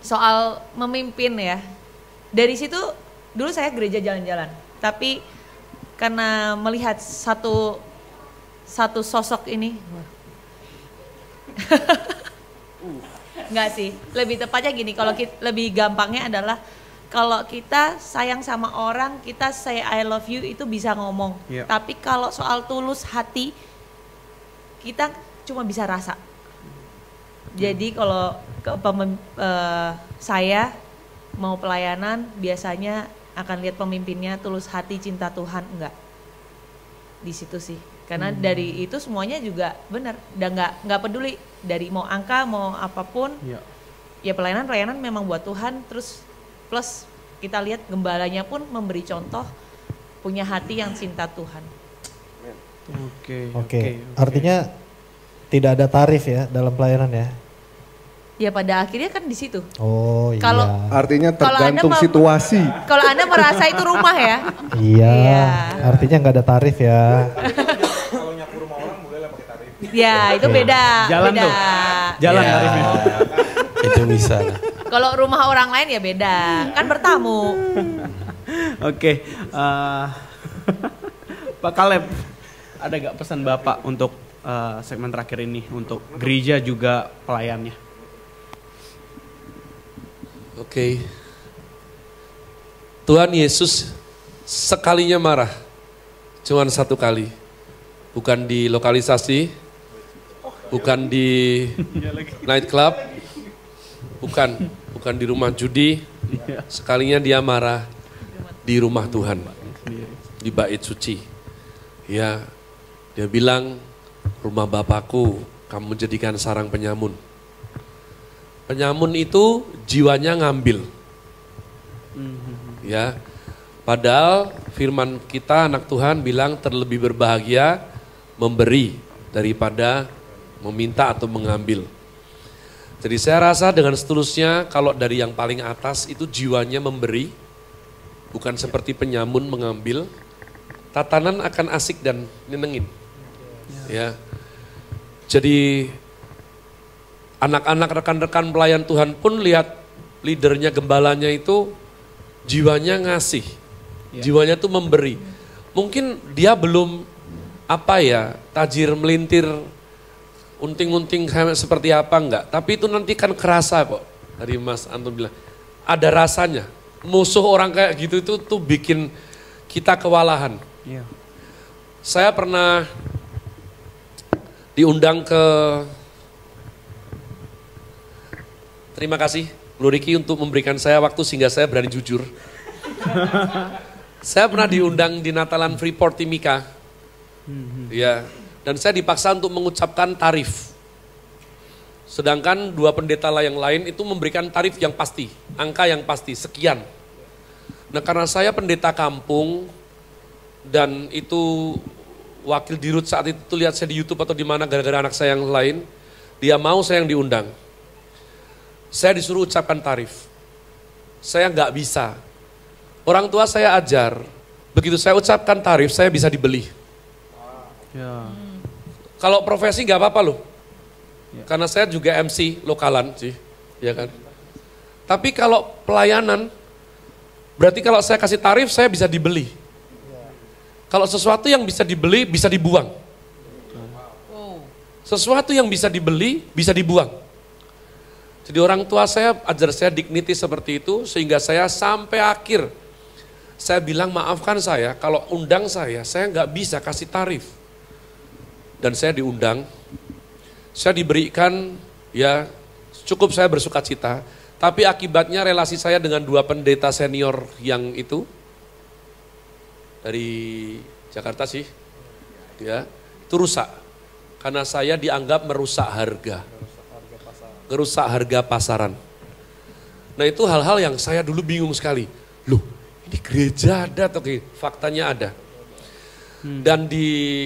soal memimpin ya. Dari situ dulu saya gereja jalan-jalan, tapi karena melihat satu sosok ini, enggak sih, lebih tepatnya gini, kalau lebih gampangnya adalah kalau kita sayang sama orang, kita say I love you itu bisa ngomong. Tapi kalau soal tulus hati, kita cuma bisa rasa. Jadi kalau saya mau pelayanan, biasanya akan lihat pemimpinnya tulus hati, cinta Tuhan, enggak. Di situ sih. Karena dari itu semuanya juga benar. Dan enggak peduli dari mau angka, mau apapun. Ya pelayanan memang buat Tuhan, terus plus kita lihat gembalanya pun memberi contoh punya hati yang cinta Tuhan. Oke. Artinya tidak ada tarif ya dalam pelayanan ya? Ya pada akhirnya kan di situ. Oh iya. Kalau artinya tergantung situasi. Kalau Anda merasa itu rumah ya? Iya. Artinya nggak ada tarif ya? Kalau nyapu rumah orang boleh lah pakai tarif. Ya itu beda. Jalan beda. tuh. Jalan Ya, tarifnya. itu bisa. Kalau rumah orang lain ya beda, kan bertamu. Oke, Pak Kaleb, ada gak pesan Bapak untuk segmen terakhir ini untuk gereja juga pelayannya? Oke. Tuhan Yesus sekalinya marah, cuman satu kali. Bukan di lokalisasi, bukan di night club, bukan di rumah judi. Sekalinya dia marah di rumah Tuhan, di bait suci. Ya, dia bilang, rumah Bapakku kamu jadikan sarang penyamun. Penyamun itu jiwanya ngambil. Ya, padahal firman kita anak Tuhan bilang terlebih berbahagia memberi daripada meminta atau mengambil. Jadi saya rasa dengan seterusnya kalau dari yang paling atas itu jiwanya memberi, bukan seperti penyamun mengambil, tatanan akan asik dan nyenengin. Ya. Jadi anak-anak rekan-rekan pelayan Tuhan pun lihat leadernya, gembalanya itu jiwanya ngasih, jiwanya tuh memberi. Mungkin dia belum tajir melintir, unting-unting seperti apa enggak, tapi itu nanti kan kerasa kok. Tadi Mas Anton bilang, ada rasanya. Musuh orang kayak gitu itu tuh bikin kita kewalahan. Saya pernah diundang ke, terima kasih Bu Riki untuk memberikan saya waktu sehingga saya berani jujur. Saya pernah diundang di Natalan Freeport Timika. Ya, dan saya dipaksa untuk mengucapkan tarif. Sedangkan dua pendeta yang lain itu memberikan tarif yang pasti, angka yang pasti, sekian. Nah karena saya pendeta kampung dan itu wakil dirut saat itu lihat saya di YouTube atau di mana gara-gara anak saya yang lain, dia mau saya yang diundang. Saya disuruh ucapkan tarif. Saya nggak bisa. Orang tua saya ajar, begitu saya ucapkan tarif saya bisa dibeli. Kalau profesi nggak apa-apa loh. Karena saya juga MC lokalan sih, ya kan. Tapi kalau pelayanan, berarti kalau saya kasih tarif saya bisa dibeli. Kalau sesuatu yang bisa dibeli bisa dibuang. Sesuatu yang bisa dibeli bisa dibuang. Jadi orang tua saya ajar saya dignity seperti itu sehingga saya sampai akhir saya bilang maafkan saya kalau undang saya nggak bisa kasih tarif. Dan saya diundang. Saya diberikan ya cukup saya bersuka cita, tapi akibatnya relasi saya dengan dua pendeta senior yang itu dari Jakarta sih, ya itu rusak karena saya dianggap merusak harga pasaran. Nah itu hal-hal yang saya dulu bingung sekali, loh ini gereja ada atau faktanya ada. Dan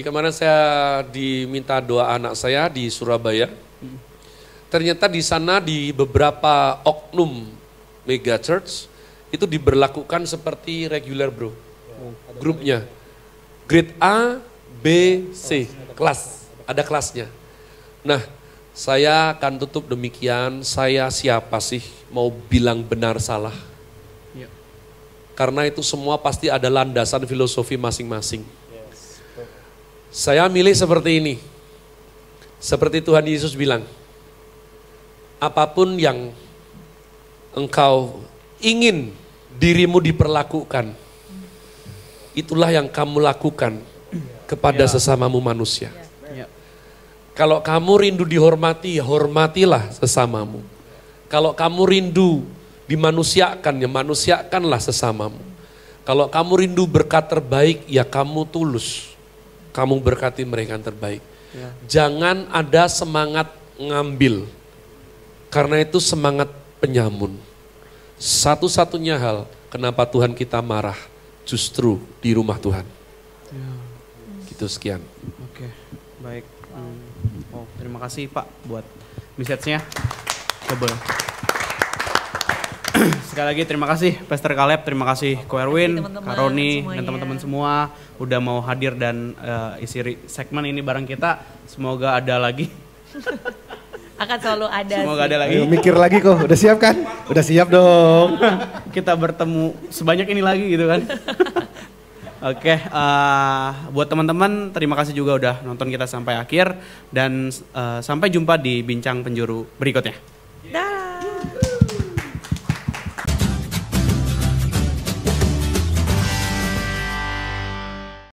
kemarin saya diminta doa anak saya di Surabaya. Ternyata di sana di beberapa oknum mega church itu diberlakukan seperti regular bro. Grupnya. Grade A, B, C, kelas. Ada kelasnya. Nah, Saya akan tutup demikian, saya siapa sih mau bilang benar salah? Ya. Karena itu semua pasti ada landasan filosofi masing-masing. Saya milih seperti ini. Seperti Tuhan Yesus bilang, apapun yang engkau ingin dirimu diperlakukan, itulah yang kamu lakukan kepada sesamamu manusia. Ya. Kalau kamu rindu dihormati, ya hormatilah sesamamu. Kalau kamu rindu dimanusiakan, ya manusiakanlah sesamamu. Kalau kamu rindu berkat terbaik, ya kamu tulus. Kamu berkati mereka yang terbaik. Ya. Jangan ada semangat ngambil. Karena itu semangat penyamun. Satu-satunya hal kenapa Tuhan kita marah justru di rumah Tuhan. Ya. Gitu sekian. Oke, baik. Oh, terima kasih Pak buat message-nya. Coba. Sekali lagi terima kasih Pastor Caleb, terima kasih Ko Erwin, Kak Roni, dan teman-teman semua udah mau hadir dan isi segmen ini bareng kita. Semoga ada lagi. Akan selalu ada. Semoga ada lagi. Ayo, mikir lagi kok, udah siap kan? Udah siap dong. Kita bertemu sebanyak ini lagi gitu kan. Oke, buat teman-teman terima kasih juga udah nonton kita sampai akhir dan sampai jumpa di Bincang Penjuru berikutnya.